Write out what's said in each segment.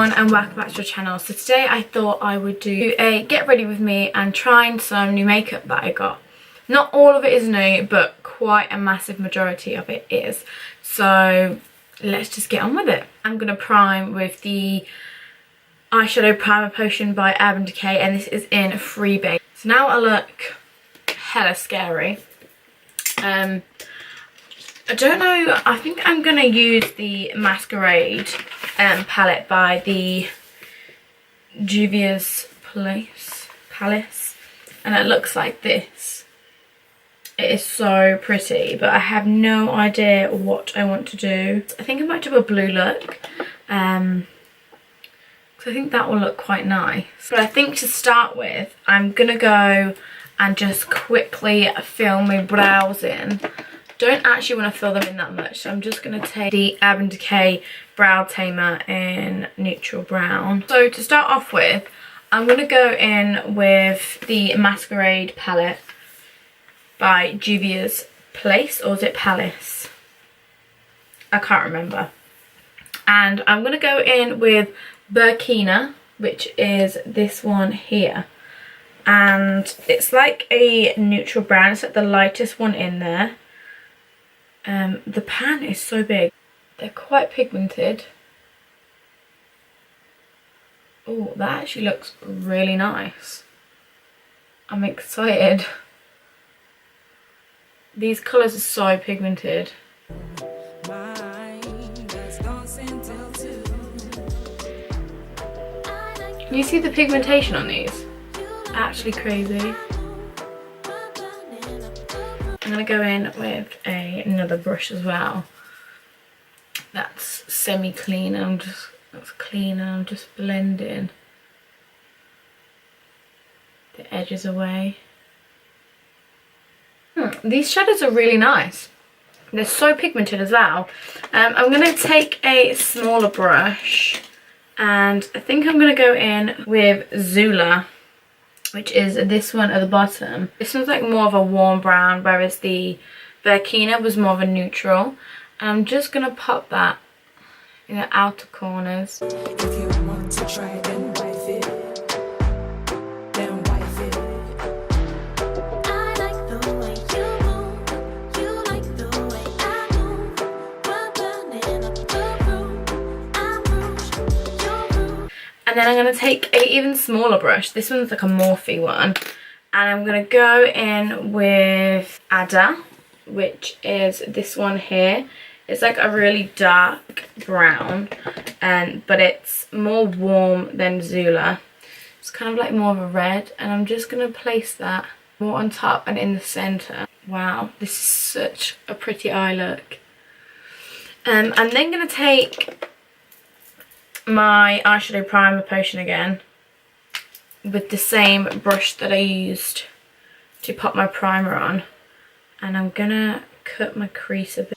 everyone and welcome back to the channel. So today I thought I would do a get ready with me and trying some new makeup that I got. Not all of it is new, but quite a massive majority of it is. So let's just get on with it. I'm going to prime with the eyeshadow primer potion by Urban Decay, and this is in Freebase. So now I look hella scary. I don't know, I think I'm going to use the Masquerade palette by the Juvias Palace, and it looks like this. It is so pretty, but I have no idea what I want to do. I think I might do a blue look, because I think that will look quite nice. But I think to start with, I'm going to go and just quickly fill my brows in. Don't actually want to fill them in that much, so I'm just going to take the Urban Decay Brow Tamer in neutral brown. So to start off with, I'm going to go in with the Masquerade palette by Juvia's Place, or is it Palace? I can't remember. And I'm going to go in with Burkina, which is this one here. And it's like a neutral brown, it's like the lightest one in there. The pan is so big. They're quite pigmented. Oh, that actually looks really nice. I'm excited. These colours are so pigmented. Can you see the pigmentation on these? Actually crazy. I'm going to go in with another brush as well. That's semi-clean. That's clean, and I'm just blending the edges away. These shadows are really nice. They're so pigmented as well. I'm going to take a smaller brush, and I think I'm going to go in with Zula, which is this one at the bottom. This one's like more of a warm brown, whereas the Burkina was more of a neutral. And I'm just going to pop that in the outer corners. If you want to try, then wife it. Then wife it. I like the way you move. You like the way I move. We're burning up the room. I'm rouge, you're rouge. And then I'm going to take an even smaller brush. This one's like a morphe one. And I'm going to go in with Ada, which is this one here. It's like a really dark brown, but it's more warm than Zula. It's kind of like more of a red, and I'm just going to place that more on top and in the centre. Wow, this is such a pretty eye look. I'm then going to take my eyeshadow primer potion again with the same brush that I used to pop my primer on, and I'm going to cut my crease a bit.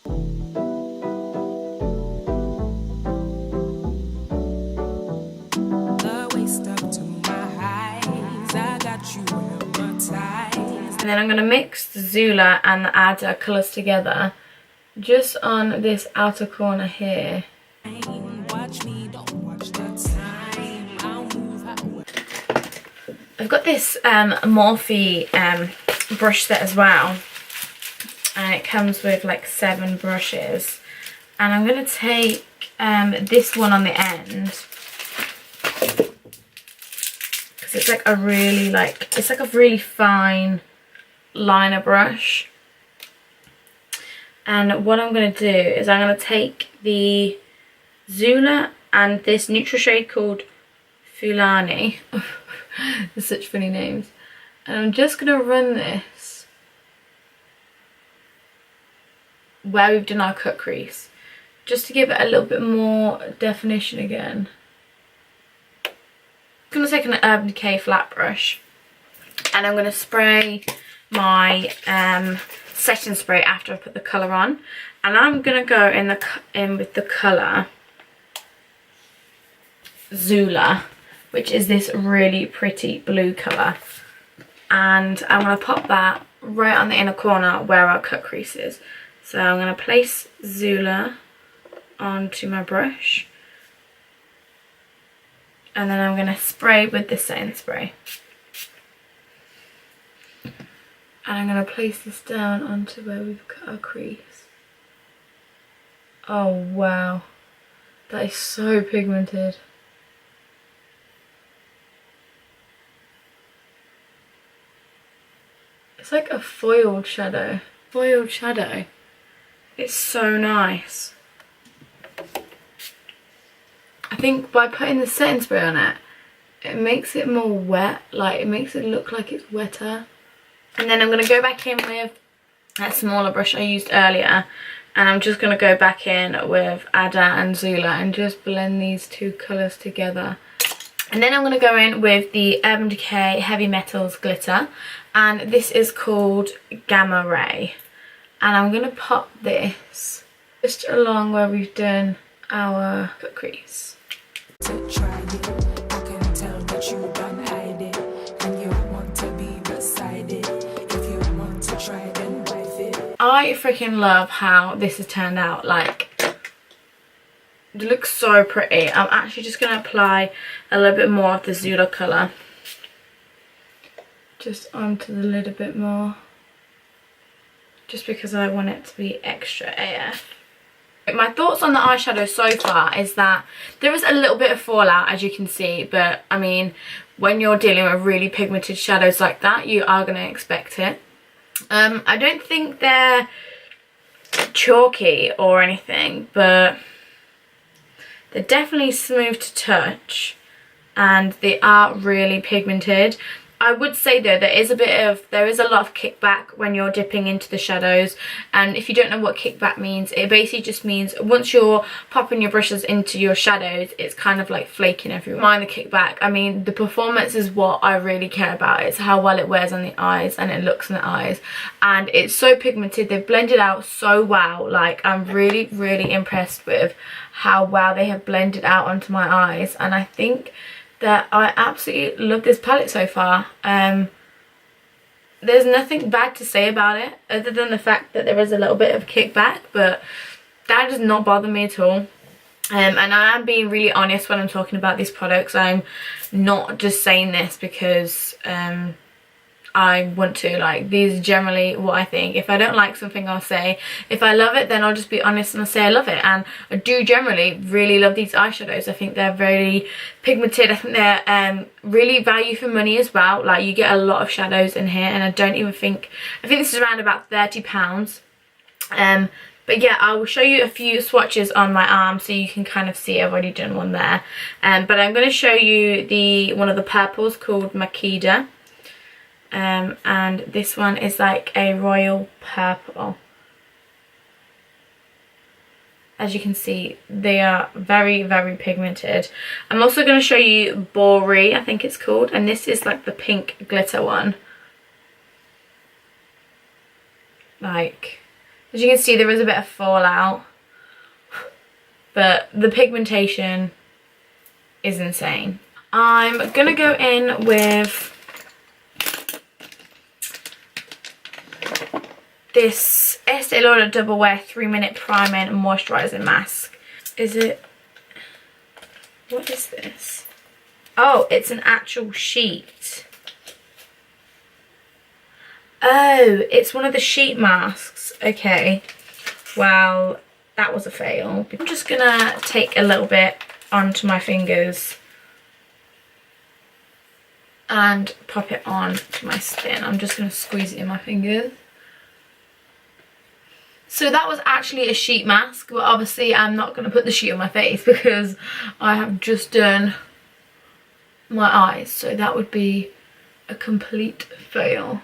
And then I'm going to mix the Zula and the Ada colours together just on this outer corner here. I've got this Morphe brush set as well, and it comes with like 7 brushes, and I'm going to take this one on the end, because it's like a really it's like a really fine liner brush. And what I'm going to do is I'm going to take the Zula and this neutral shade called Fulani. They're such funny names. And I'm just going to run this where we've done our cut crease, just to give it a little bit more definition again. I'm going to take an Urban Decay flat brush, and I'm going to spray my setting spray after I put the colour on, and I'm going to go in with the colour Zula, which is this really pretty blue colour, and I'm going to pop that right on the inner corner where our cut crease is. So I'm going to place Zula onto my brush, And then I'm going to spray with this setting spray. And I'm going to place this down onto where we've cut our crease. Oh wow, that is so pigmented. It's like a foiled shadow. Foiled shadow. It's so nice. I think by putting the setting spray on it, it makes it more wet. Like, it makes it look like it's wetter. And then I'm going to go back in with that smaller brush I used earlier. And I'm just going to go back in with Ada and Zula and just blend these two colours together. And then I'm going to go in with the Urban Decay Heavy Metals Glitter. And this is called Gamma Ray. And I'm going to pop this just along where we've done our cut crease. To try it, I can tell that you don't hide it, and you want to be beside it. If you want to try, then wife it. I freaking love how this has turned out. Like, it looks so pretty. I'm actually just going to apply a little bit more of the Zula colour just onto the lid a bit more, just because I want it to be extra AF. My thoughts on the eyeshadow so far is that there is a little bit of fallout, as you can see, but I mean, when you're dealing with really pigmented shadows like that, you are going to expect it. I don't think they're chalky or anything, but they're definitely smooth to touch and they are really pigmented. I would say though, there is a lot of kickback when you're dipping into the shadows, and if you don't know what kickback means, it basically just means once you're popping your brushes into your shadows, it's kind of like flaking everywhere. Mind the kickback. I mean, the performance is what I really care about. It's how well it wears on the eyes and it looks on the eyes, and it's so pigmented. They've blended out so well. Like, I'm really, really impressed with how well they have blended out onto my eyes, and I think that I absolutely love this palette so far. There's nothing bad to say about it other than the fact that there is a little bit of kickback, but that does not bother me at all. And I am being really honest when I'm talking about these products. I'm not just saying this because I want to. Like, these are generally what I think. If I don't like something, I'll say. If I love it, then I'll just be honest and I'll say I love it. And I do generally really love these eyeshadows. I think they're very pigmented. I think they're really value for money as well. Like, you get a lot of shadows in here, and I think this is around about £30. But yeah, I will show you a few swatches on my arm so you can kind of see. I've already done one there. But I'm going to show you one of the purples called Makeda. And this one is like a royal purple. As you can see, they are very, very pigmented. I'm also going to show you Bori, I think it's called, and this is like the pink glitter one. Like, as you can see, there is a bit of fallout, but the pigmentation is insane. I'm going to go in with this Estee Lauder Double Wear 3-minute priming and moisturising mask. What is this? Oh, it's an actual sheet. Oh, it's one of the sheet masks. Okay, well, that was a fail. I'm just gonna take a little bit onto my fingers and pop it on to my skin. I'm just gonna squeeze it in my fingers. So that was actually a sheet mask, but obviously I'm not going to put the sheet on my face because I have just done my eyes, so that would be a complete fail.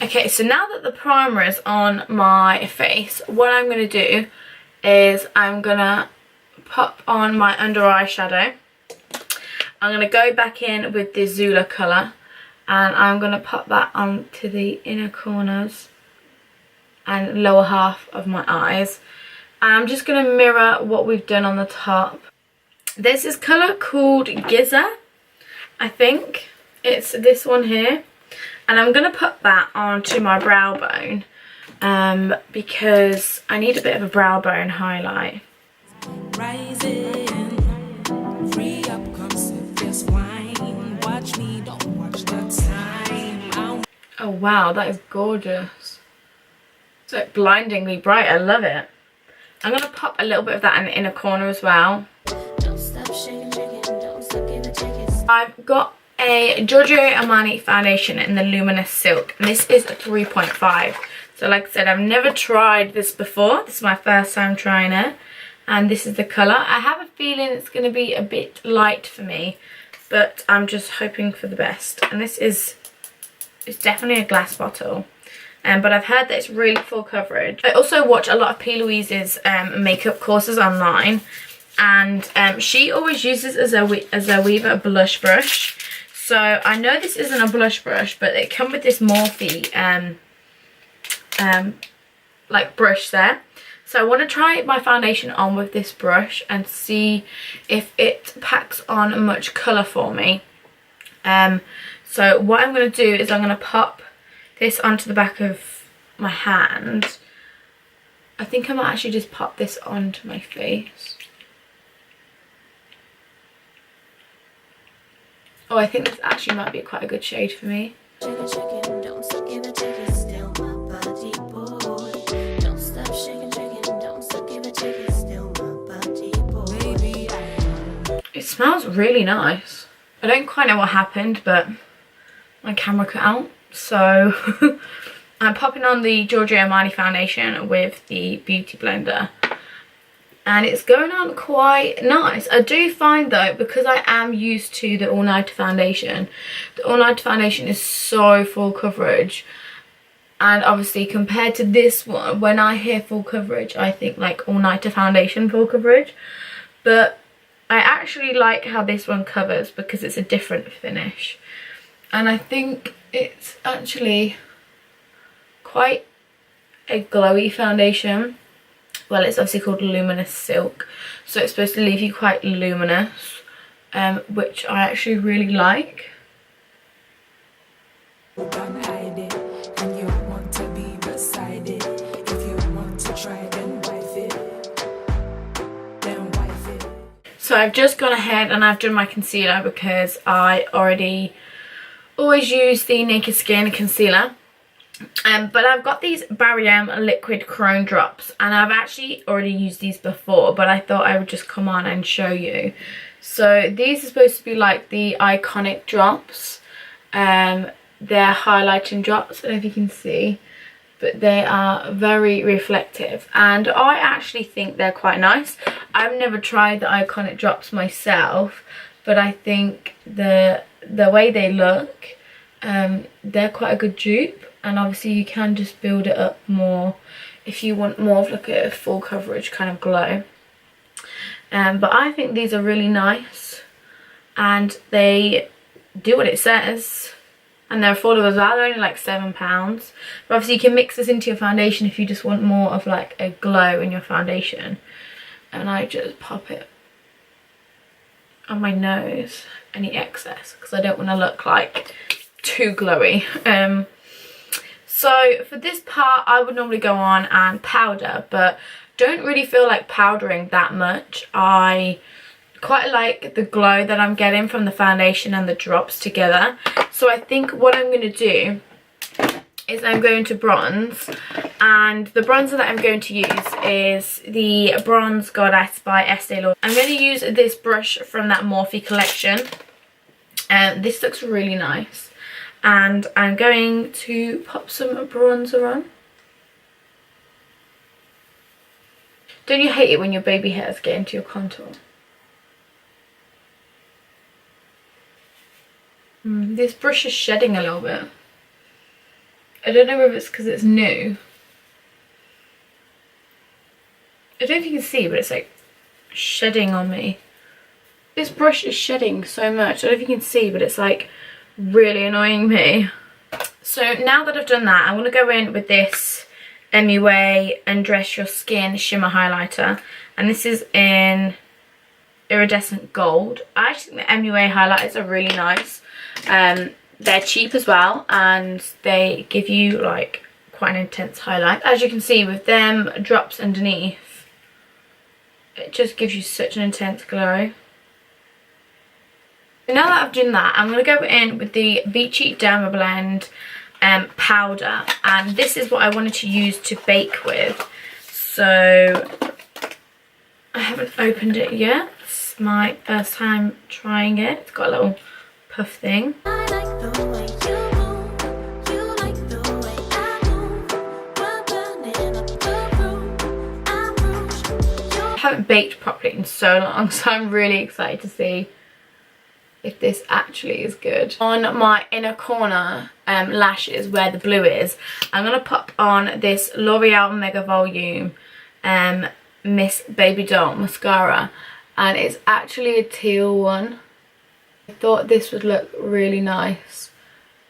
Okay, so now that the primer is on my face, what I'm going to do is I'm going to pop on my under eye shadow. I'm going to go back in with the Zula colour, and I'm going to pop that onto the inner corners and lower half of my eyes, and I'm just going to mirror what we've done on the top. There's this colour called Giza, I think it's this one here, and I'm going to put that onto my brow bone because I need a bit of a brow bone highlight. Rising, free up, just whine. Watch me, don't watch the time. Oh wow, that is gorgeous. It's like blindingly bright. I love it. I'm going to pop a little bit of that in the inner corner as well. Don't stop shaking, shaking, don't stop giving chickens. I've got a Giorgio Armani foundation in the Luminous Silk, and this is a 3.5. So like I said, I've never tried this before. This is my first time trying it, and this is the colour. I have a feeling it's going to be a bit light for me, but I'm just hoping for the best. And this is, it's definitely a glass bottle. But I've heard that it's really full coverage. I also watch a lot of P. Louise's makeup courses online, and she always uses a Zoeva blush brush. So I know this isn't a blush brush, but it comes with this Morphe like brush there. So I want to try my foundation on with this brush and see if it packs on much colour for me. So what I'm going to do is I'm going to pop this onto the back of my hand. I think I might actually just pop this onto my face. Oh, I think this actually might be quite a good shade for me. Chicken, chicken, don't stop giving chickens. Still my body boy. Don't stop shaking, shaking, don't stop giving chickens. Still my body boy. Baby, it smells really nice. I don't quite know what happened, but my camera cut out. So I'm popping on the Giorgio Armani foundation with the beauty blender, and it's going on quite nice. I do find though, because I am used to the all nighter foundation, the all nighter foundation is so full coverage, and obviously compared to this one, when I hear full coverage I think like all nighter foundation full coverage, but I actually like how this one covers because it's a different finish. And I think it's actually quite a glowy foundation. Well, it's obviously called Luminous Silk, so it's supposed to leave you quite luminous, which I actually really like. don't hide it. And you want to be beside it. If you want to try, then wife it. Then wife it. So I've just gone ahead and I've done my concealer because I always use the Naked Skin concealer, but I've got these barrym liquid chrome drops, and I've actually already used these before, but I thought I would just come on and show you. So these are supposed to be like the iconic drops. They're highlighting drops, I don't know if you can see, but they are very reflective, and I actually think they're quite nice. I've never tried the iconic drops myself, but I think the way they look, they're quite a good dupe, and obviously you can just build it up more if you want more of like a full coverage kind of glow. But I think these are really nice, and they do what it says, and they're affordable as well. They're only like £7, but obviously you can mix this into your foundation if you just want more of like a glow in your foundation. And I just pop it on my nose, any excess, because I don't want to look like too glowy. So for this part I would normally go on and powder, but don't really feel like powdering that much. I quite like the glow that I'm getting from the foundation and the drops together. So I think what I'm going to do is I'm going to bronze, and the bronzer that I'm going to use is the Bronze Goddess by Estee Lauder. I'm going to use this brush from that Morphe collection, and this looks really nice, and I'm going to pop some bronzer on. Don't you hate it when your baby hairs get into your contour? This brush is shedding a little bit. I don't know if it's because it's new. I don't know if you can see, but it's like shedding on me. This brush is shedding so much. I don't know if you can see, but it's like really annoying me. So now that I've done that, I want to go in with this MUA Undress Your Skin Shimmer Highlighter. And this is in Iridescent Gold. I actually think the MUA highlighters are really nice. They're cheap as well, and they give you like quite an intense highlight. As you can see with them drops underneath, it just gives you such an intense glow. Now that I've done that, I'm going to go in with the Vichy dermablend powder, and this is what I wanted to use to bake with. So I haven't opened it yet. It's my first time trying it. It's got a little puff thing. I like the way you move. You like the way I move. We're burning up the room. I'm rouge. I haven't baked properly in so long, so I'm really excited to see if this actually is good. On my inner corner lashes where the blue is, I'm going to pop on this L'Oreal Mega Volume Miss Baby Doll mascara, and it's actually a teal one. I thought this would look really nice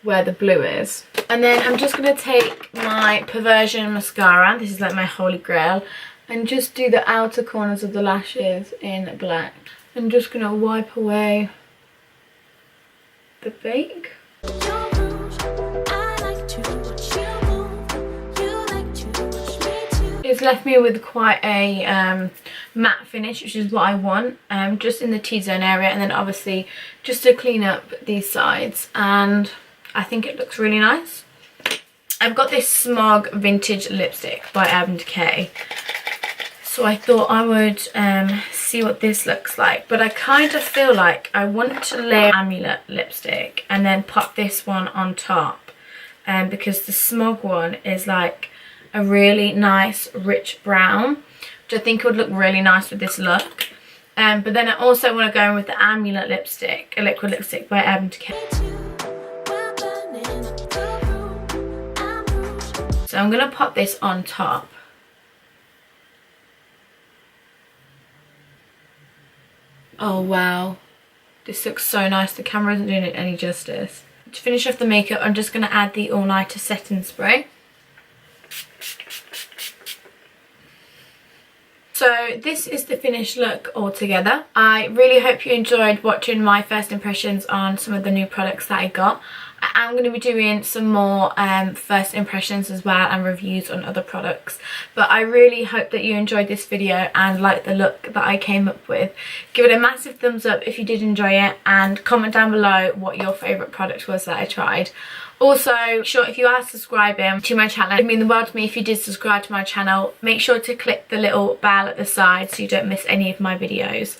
where the blue is. And then I'm just going to take my Perversion mascara, this is like my holy grail, and just do the outer corners of the lashes in black. I'm just going to wipe away the bake. You're rouge. I like to watch you move. You like to watch me too. It's left me with quite a matte finish, which is what I want, just in the T-zone area, and then obviously just to clean up these sides, and I think it looks really nice. I've got this Smog Vintage Lipstick by Urban Decay, so I thought I would see what this looks like, but I kind of feel like I want to layer Amulet lipstick and then pop this one on top, because the Smog one is like a really nice rich brown, which I think would look really nice with this look. But then I also want to go in with the Amulet lipstick, a liquid lipstick by Urban Decay. We're burning up the room. I'm rouge. So I'm going to pop this on top. Oh wow, this looks so nice. The camera isn't doing it any justice. To finish off the makeup, I'm just going to add the All Nighter setting spray. So this is the finished look altogether. I really hope you enjoyed watching my first impressions on some of the new products that I got. I am going to be doing some more first impressions as well, and reviews on other products. But I really hope that you enjoyed this video and liked the look that I came up with. Give it a massive thumbs up if you did enjoy it, and comment down below what your favourite product was that I tried. Also, if you are subscribing to my channel, it would mean the world to me if you did subscribe to my channel. Make sure to click the little bell at the side so you don't miss any of my videos.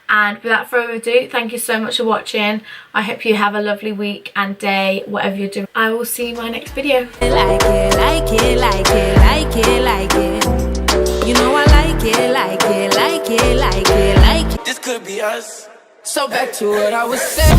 And without further ado, thank you so much for watching. I hope you have a lovely week and day, whatever you're doing. I will see you in my next video. Like it, like it, like it, like it, like it. You know I like it, like it, like it, like it, like it. This could be us. So back to what I was saying.